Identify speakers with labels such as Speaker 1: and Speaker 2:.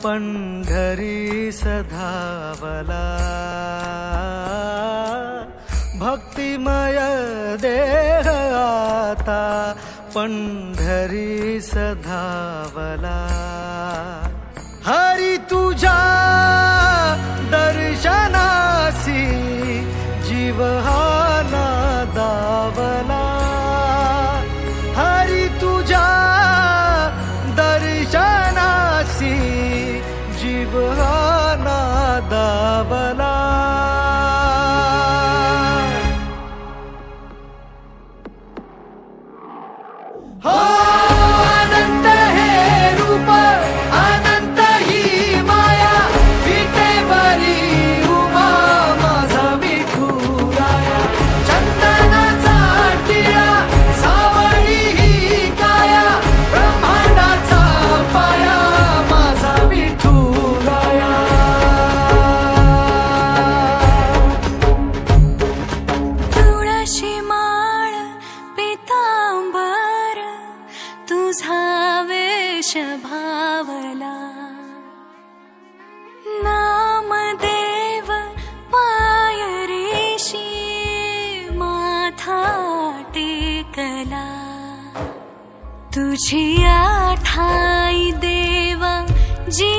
Speaker 1: पंढरी सधावला भक्तिमय देह आता पंढरी सधावला हरी तुझ्या दर्शनासी जीव हा नादावला हरी तुझ्या दर्शनासी जीव हा नादावला अनंत हे रूप अनंत ही माया विटेवरी उमा माझा विठुराया चंदनाचा टिळा सावळी ही काया ब्रह्मांडाचा पाया माझा विठुराया
Speaker 2: तुळशी माळ पितांबर तुझा वेश भावला नामदेव पायरीशी माथा टेकला तुझी आठाई देवा जी